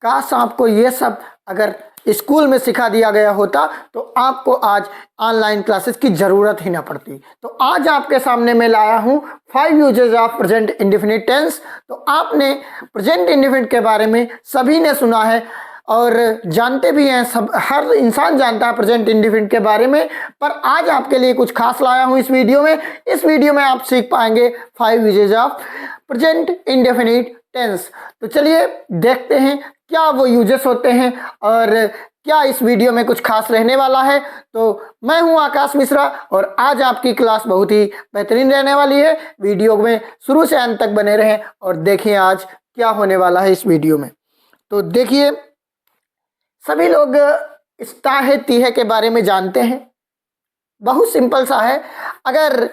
काश आपको ये सब अगर स्कूल में सिखा दिया गया होता तो आपको आज ऑनलाइन क्लासेस की ज़रूरत ही ना पड़ती। तो आज आपके सामने मैं लाया हूँ 5 uses of present indefinite tense. तो आपने प्रेजेंट इंडेफिनिट के बारे में सभी ने सुना है और जानते भी हैं, सब हर इंसान जानता है प्रेजेंट इंडेफिनिट के बारे में, पर आज आपके लिए कुछ खास लाया हूँ इस वीडियो में। इस वीडियो में आप सीख पाएंगे 5 uses of present indefinite tense. तो चलिए देखते हैं क्या वो यूजेस होते हैं और क्या इस वीडियो में कुछ खास रहने वाला है। तो मैं हूं आकाश मिश्रा और आज आपकी क्लास बहुत ही बेहतरीन रहने वाली है। वीडियो में शुरू से अंत तक बने रहें और देखिए आज क्या होने वाला है इस वीडियो में। तो देखिए, सभी लोग इस ताहे तीहे के बारे में जानते हैं। बहुत सिंपल सा है। अगर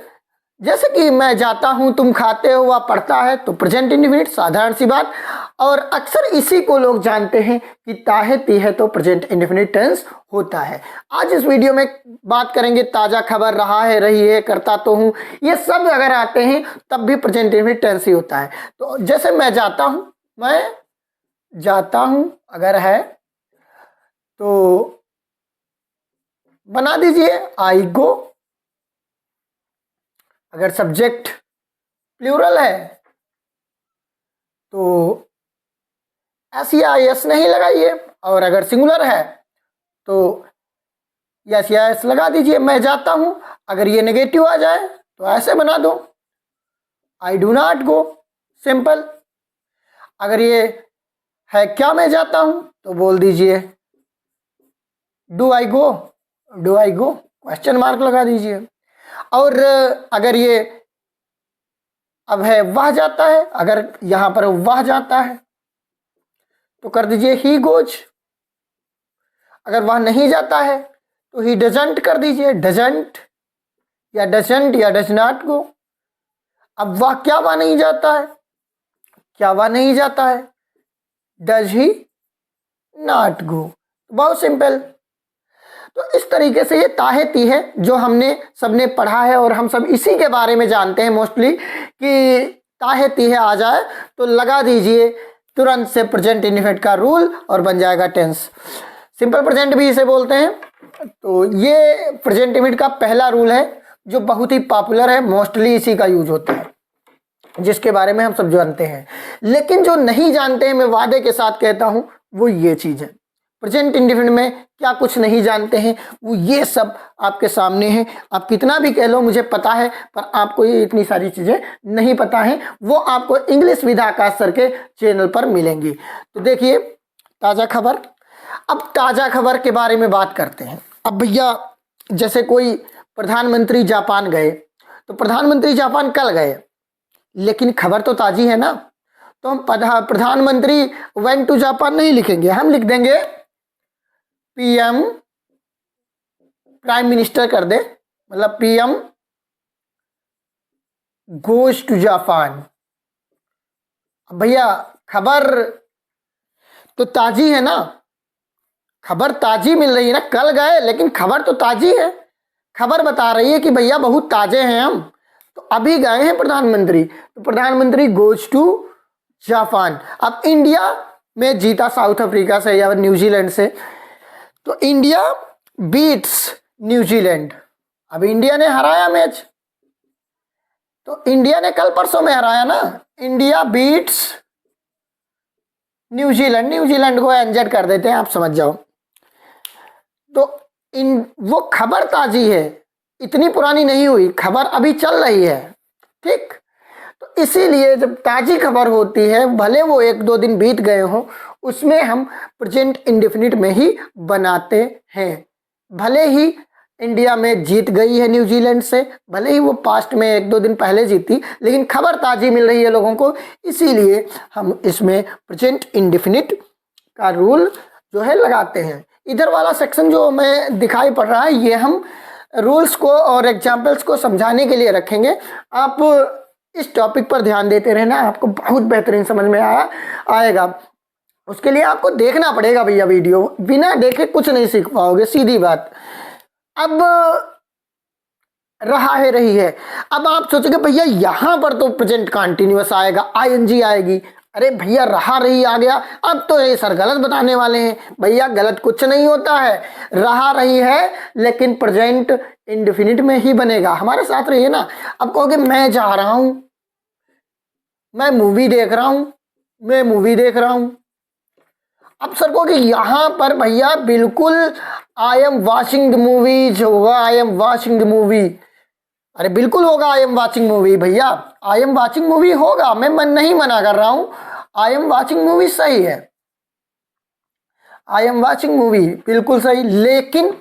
जैसे कि मैं जाता हूं, तुम खाते हो, वह पढ़ता है, तो प्रेजेंट इंडेफिनिट, साधारण सी बात। और अक्सर इसी को लोग जानते हैं कि ताहे तीहे तो प्रेजेंट इंडेफिनिट टेंस होता है। आज इस वीडियो में बात करेंगे ताज़ा खबर, रहा है, रही है, करता तो हूँ, ये सब अगर आते हैं तब भी प्रेजेंट इंडेफिनिट टेंस ही होता है। तो जैसे मैं जाता हूँ अगर है तो बना दीजिए आई गो। अगर सब्जेक्ट प्लूरल है तो एस या एस नहीं लगाइए, और अगर सिंगुलर है तो यस या एस लगा दीजिए। मैं जाता हूं, अगर ये नेगेटिव आ जाए तो ऐसे बना दो, I do not go, simple. अगर ये है क्या मैं जाता हूं तो बोल दीजिए do I go, do I go, question mark लगा दीजिए। और अगर ये अब है वह जाता है, अगर यहां पर वह जाता है तो कर दीजिए ही गोज। अगर वह नहीं जाता है तो ही डजंट कर दीजिए, डजंट या डजंट या डज नॉट गो। अब वह क्या वह नहीं जाता है, क्या वह नहीं जाता है, डज ही नॉट गो। बहुत सिंपल। तो इस तरीके से ये ताहे तीहे जो हमने सबने पढ़ा है और हम सब इसी के बारे में जानते हैं मोस्टली कि ताहे तीहे आ जाए तो लगा दीजिए तुरंत से प्रेजेंट इंडेफिनिट का रूल और बन जाएगा टेंस। सिंपल प्रेजेंट भी इसे बोलते हैं। तो ये प्रेजेंट इंडेफिनिट का पहला रूल है जो बहुत ही पॉपुलर है, मोस्टली इसी का यूज होता है, जिसके बारे में हम सब जानते हैं। लेकिन जो नहीं जानते हैं, मैं वादे के साथ कहता हूं, वो ये चीज़ है। प्रेजेंट इंडेफिनिट में क्या कुछ नहीं जानते हैं, वो ये सब आपके सामने है। आप कितना भी कह लो मुझे पता है, पर आपको ये इतनी सारी चीज़ें नहीं पता हैं, वो आपको इंग्लिश विद आकाश सर के चैनल पर मिलेंगी। तो देखिए ताज़ा खबर। अब ताज़ा खबर के बारे में बात करते हैं। अब भैया जैसे कोई प्रधानमंत्री जापान गए, तो प्रधानमंत्री जापान कल गए, लेकिन खबर तो ताज़ी है ना। तो हम प्रधानमंत्री वेंट टू जापान नहीं लिखेंगे, हम लिख देंगे पीएम, प्राइम मिनिस्टर कर दे, मतलब पीएम गोज टू जापान। अब भैया खबर तो ताजी है ना, खबर ताजी मिल रही है ना, कल गए लेकिन खबर तो ताजी है। खबर बता रही है कि भैया बहुत ताजे हैं हम, तो अभी गए हैं प्रधानमंत्री, तो प्रधानमंत्री गोज टू जापान। अब इंडिया में जीता साउथ अफ्रीका से या न्यूजीलैंड से, तो इंडिया बीट्स न्यूजीलैंड। अब इंडिया ने हराया मैच, तो इंडिया ने कल परसों में हराया ना, इंडिया बीट्स न्यूजीलैंड। न्यूजीलैंड को एनजेड कर देते हैं, आप समझ जाओ। तो वो खबर ताजी है, इतनी पुरानी नहीं हुई, खबर अभी चल रही है, ठीक। तो इसीलिए जब ताजी खबर होती है, भले वो 1-2 दिन बीत गए हों, उसमें हम प्रेजेंट इंडेफिनिट में ही बनाते हैं। भले ही इंडिया में जीत गई है न्यूजीलैंड से, भले ही वो पास्ट में 1-2 दिन पहले जीती, लेकिन खबर ताजी मिल रही है लोगों को, इसीलिए हम इसमें प्रेजेंट इंडेफिनिट का रूल जो है लगाते हैं। इधर वाला सेक्शन जो मैं दिखाई पड़ रहा है, ये हम रूल्स को और एग्जाम्पल्स को समझाने के लिए रखेंगे। आप इस टॉपिक पर ध्यान देते रहना, आपको बहुत बेहतरीन समझ में आएगा। उसके लिए आपको देखना पड़ेगा भैया, वीडियो बिना देखे कुछ नहीं सीख पाओगे, सीधी बात। अब रहा है, रही है। अब आप सोचोगे भैया यहाँ पर तो प्रेजेंट कंटिन्यूअस आएगा, आईएनजी आएगी। अरे भैया रहा रही आ गया, अब तो ये सर गलत बताने वाले हैं। भैया गलत कुछ नहीं होता है, रहा रही है लेकिन प्रेजेंट इंडेफिनिट में ही बनेगा। हमारे साथ रहिए ना। अब कहोगे मैं जा रहा हूं, मैं मूवी देख रहा हूं, मैं मूवी देख रहा हूं। अब सर कहोगे यहां पर भैया बिल्कुल I am watching the movies होगा, I am watching the movie. अरे बिल्कुल होगा आई एम वाचिंग मूवी भैया, आई एम वाचिंग मूवी होगा, मैं मन नहीं मना कर रहा हूं, आई एम वाचिंग मूवी सही है, आई एम वाचिंग मूवी बिल्कुल सही। लेकिन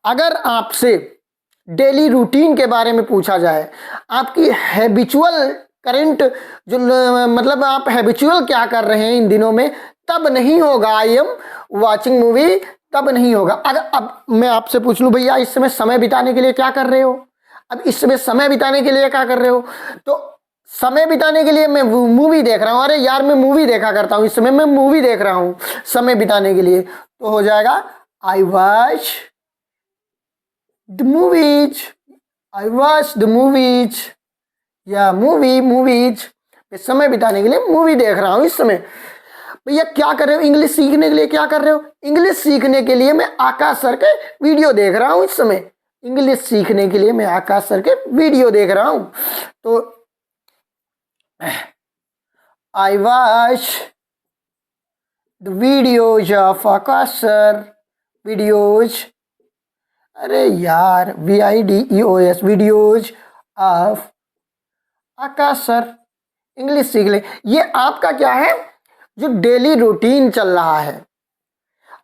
अगर आपसे डेली रूटीन के बारे में पूछा जाए, आपकी हैबिचुअल करंट जो मतलब आप हैबिचुअल क्या कर रहे हैं इन दिनों में, तब नहीं होगा आई एम वाचिंग मूवी, तब नहीं होगा। अगर अब मैं आपसे पूछ लूं भैया इस समय बिताने के लिए क्या कर रहे हो, अब इस समय बिताने के लिए क्या कर रहे हो, तो समय बिताने के लिए मैं मूवी देख रहा हूं। अरे यार मैं मूवी देखा करता हूं, इस समय मैं मूवी देख रहा हूं समय बिताने के लिए, तो हो जाएगा I watch the movies, I watch the movies, या मूवीज। समय बिताने के लिए मूवी देख रहा हूं इस समय। भैया क्या कर रहे हो, इंग्लिश सीखने के लिए क्या कर रहे हो, इंग्लिश सीखने के लिए मैं आकाश सर के वीडियो देख रहा हूं इस समय, इंग्लिश सीखने के लिए मैं आकाश सर के वीडियो देख रहा हूं। तो I watch the videos of Akash sir, videos, अरे यार VIDEOS, videos of Akash sir, English सीख ले। ये आपका क्या है जो डेली रूटीन चल रहा है।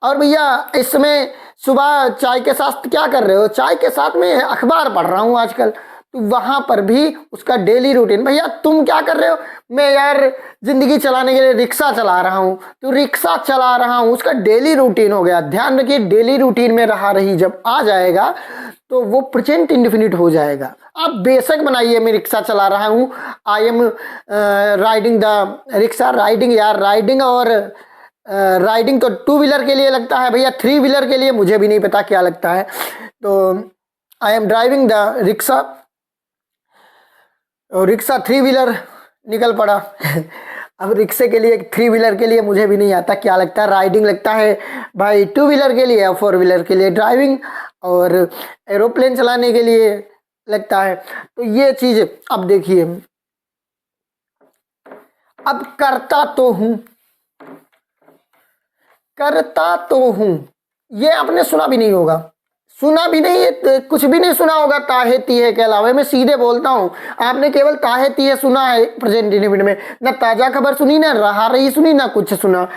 और भैया इस समय सुबह चाय के साथ क्या कर रहे हो, चाय के साथ में अखबार पढ़ रहा हूँ आजकल, तो वहां पर भी उसका डेली रूटीन। भैया तुम क्या कर रहे हो, मैं यार जिंदगी चलाने के लिए रिक्शा चला रहा हूँ, तो रिक्शा चला रहा हूँ, उसका डेली रूटीन हो गया। ध्यान रखिए डेली रूटीन में रहा रही जब आ जाएगा तो वो प्रेजेंट इंडेफिनिट हो जाएगा। आप बेशक बनाइए मैं रिक्शा चला रहा हूँ, I am riding the rickshaw, riding यार राइडिंग, और राइडिंग तो टू व्हीलर के लिए लगता है भैया, थ्री व्हीलर के लिए मुझे भी नहीं पता क्या लगता है। तो I am driving the rickshaw, और रिक्शा थ्री व्हीलर निकल पड़ा अब रिक्शे के लिए थ्री व्हीलर के लिए मुझे भी नहीं आता क्या लगता है, राइडिंग लगता है भाई टू व्हीलर के लिए, फोर व्हीलर के लिए ड्राइविंग, और एरोप्लेन चलाने के लिए लगता है। तो ये चीज अब देखिए, अब करता तो हूं, करता तो हूं, ये आपने सुना भी नहीं होगा, सुना भी नहीं, कुछ भी नहीं सुना होगा ताहे तीहे के अलावा। मैं सीधे बोलता हूं, आपने केवल ताहे तीहे सुना है प्रेजेंट इंडेफिनिट में, ना ताजा खबर सुनी, ना रहा रही सुनी, ना कुछ सुना।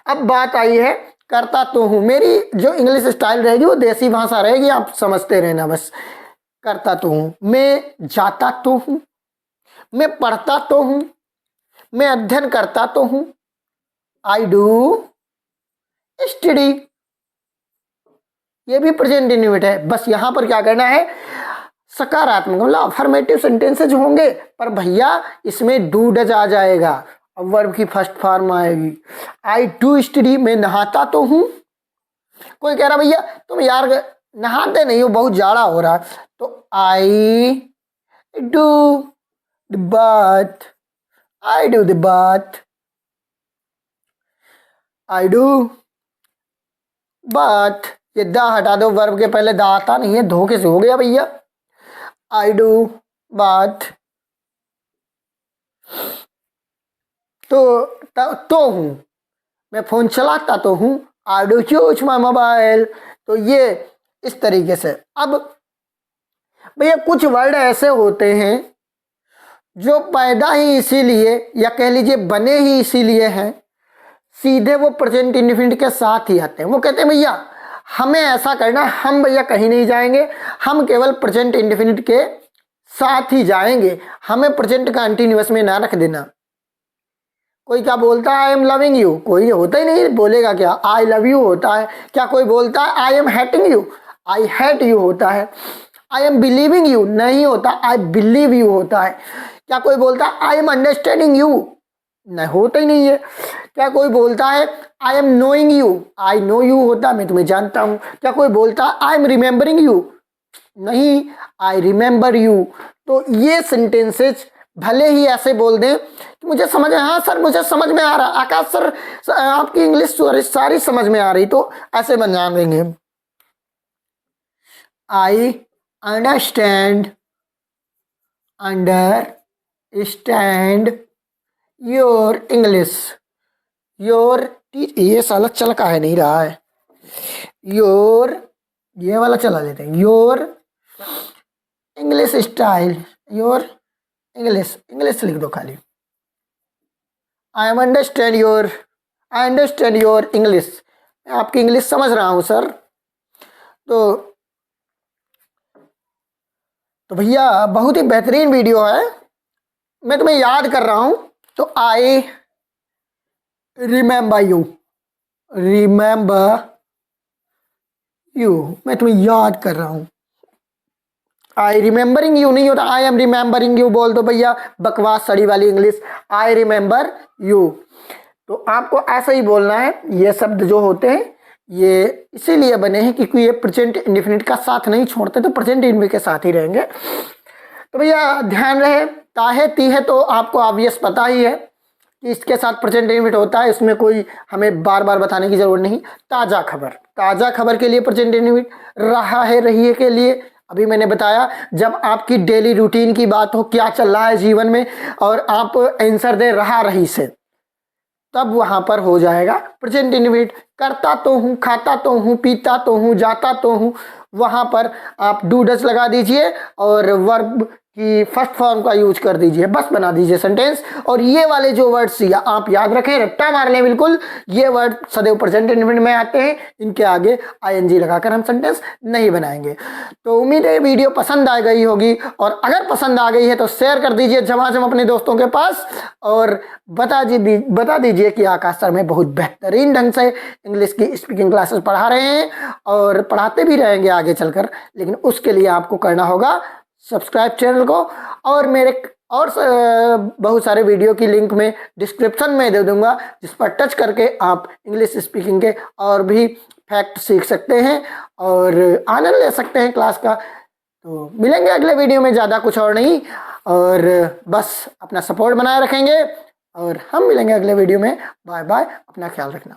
अब बात आई है करता तो हूं, मेरी जो इंग्लिश स्टाइल रहेगी वो देसी भाषा रहेगी, आप समझते रहना बस। करता तो हूं, मैं जाता तो हूं, मैं पढ़ता तो हूं, मैं अध्ययन करता तो हूं, आई डू स्टडी, ये भी प्रेजेंट इंडेफिनिट है। बस यहां पर क्या करना है, सकारात्मक मतलब अफर्मेटिव सेंटेंसेज होंगे, पर भैया इसमें डू डज आ जाएगा, अब वर्ब की फर्स्ट फॉर्म आएगी। आई डू स्टडी, मैं नहाता तो हूं। कोई कह रहा भैया तुम यार नहाते नहीं हो, बहुत जाड़ा हो रहा, तो I do the bath, I do the bath, I do bath. ये दा हटा दो, वर्ब के पहले दा आता नहीं है, धोखे से हो गया भैया। आई डू बाथ, तो हूं, मैं फोन चलाता तो हूं, I do use my mobile. तो ये इस तरीके से। अब भैया कुछ वर्ड ऐसे होते हैं जो पैदा ही इसीलिए, या कह लीजिए बने ही इसीलिए हैं, सीधे वो प्रेजेंट इंडेफिनिट के साथ ही आते हैं। वो कहते हैं भैया हमें ऐसा करना, हम भैया कहीं नहीं जाएंगे, हम केवल प्रेजेंट इंडेफिनिट के साथ ही जाएंगे, हमें प्रेजेंट कंटीन्यूअस में ना रख देना। कोई क्या बोलता है आई एम लविंग यू, कोई होता ही नहीं, बोलेगा क्या, आई लव यू होता है। क्या कोई बोलता है I am hating you, I hate you होता है। आई एम बिलीविंग यू नहीं होता, आई बिलीव यू होता है। क्या कोई बोलता है आई एम अंडरस्टैंडिंग यू, नहीं होता ही नहीं है। क्या कोई बोलता है I am knowing you, I know you होता, मैं तुम्हें जानता हूं। क्या कोई बोलता है आई एम रिमेंबरिंग यू, नहीं, आई रिमेंबर यू। तो ये सेंटेंसेज भले ही ऐसे बोल दें कि मुझे समझ, हाँ सर मुझे समझ में आ रहा, आकाश सर आपकी इंग्लिश सारी समझ में आ रही, तो ऐसे बन जाएंगे, I understand your English, your, ये साला चल का है नहीं रहा है, योर, ये वाला चला लेते हैं, your English style, your English लिख दो खाली, आई अंडरस्टैंड योर इंग्लिश, मैं आपकी इंग्लिश समझ रहा हूँ सर। तो भैया बहुत ही बेहतरीन वीडियो है, मैं तुम्हें याद कर रहा हूँ, तो आई रिमेंबर यू, मैं तुम्हें याद कर रहा हूँ। आई रिमेंबरिंग यू नहीं होता, आई एम रिमेंबरिंग यू बोल दो भैया, बकवास सड़ी वाली इंग्लिश, आई रिमेंबर यू। तो आपको ऐसा ही बोलना है, ये शब्द जो होते हैं ये इसीलिए बने हैं क्योंकि ये प्रेजेंट इंडेफिनिट का साथ नहीं छोड़ते, तो प्रेजेंट इंडेफिनिट के साथ ही रहेंगे। तो भैया ध्यान रहे, ताहे तीहे तो आपको ऑब्वियस पता ही है कि इसके साथ प्रेजेंट इंडेफिनिट होता है, इसमें कोई हमें बार बार बताने की जरूरत नहीं। ताज़ा खबर के लिए प्रेजेंट इंडेफिनिट, रहा है रहिए के लिए अभी मैंने बताया, जब आपकी डेली रूटीन की बात हो, क्या चल रहा है जीवन में और आप आंसर दे रहा रही से, तब वहां पर हो जाएगा प्रेजेंट इंडेफिनिट। करता तो हूँ, खाता तो हूँ, पीता तो हूँ, जाता तो हूँ, वहां पर आप डू डज लगा दीजिए और वर्ब की फर्स्ट फॉर्म का यूज कर दीजिए, बस बना दीजिए सेंटेंस। और ये वाले जो वर्ड्स आप याद रखें, रट्टा मार लें बिल्कुल, ये वर्ड सदैव प्रेजेंट इंडेफिनिट में आते हैं, इनके आगे आईएनजी लगाकर हम सेंटेंस नहीं बनाएंगे। तो उम्मीद है वीडियो पसंद आ गई होगी, और अगर पसंद आ गई है तो शेयर कर दीजिए झमाझम अपने दोस्तों के पास, और बता दीजिए कि आकाश सर में बहुत बेहतरीन ढंग से इंग्लिश की स्पीकिंग क्लासेस पढ़ा रहे हैं और पढ़ाते भी रहेंगे आगे चलकर, लेकिन उसके लिए आपको करना होगा सब्सक्राइब चैनल को, और मेरे और बहुत सारे वीडियो की लिंक में डिस्क्रिप्शन में दे दूंगा, जिस पर टच करके आप इंग्लिश स्पीकिंग के और भी फैक्ट सीख सकते हैं और आनंद ले सकते हैं क्लास का। तो मिलेंगे अगले वीडियो में, ज़्यादा कुछ और नहीं, और बस अपना सपोर्ट बनाए रखेंगे, और हम मिलेंगे अगले वीडियो में। बाय बाय, अपना ख्याल रखना।